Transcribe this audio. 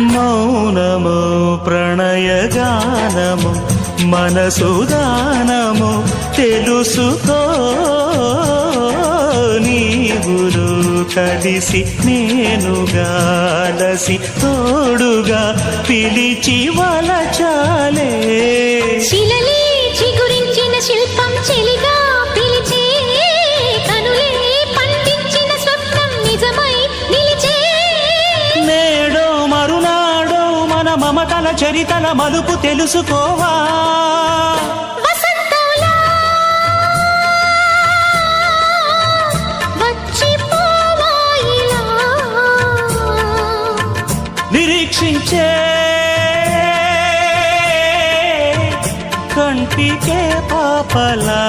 మౌనము ప్రణయగానము మనసుదానము తెలుసుకో నీవులు కలిసి నేనుగాలసి తోడుగా పిలిచి వలచాలే శిలలే చిగురించిన శిల్పం చెలిగా పిలిచే కనులే పండించిన స్వప్నం నిజమై నిలిచే నేడో మరునాడో మన మమతల చరితల మలుపు తెలుసుకోవా వసంతంలా వచ్చిపోవా ఇలా నిరీక్షించే కంటికే పాపలా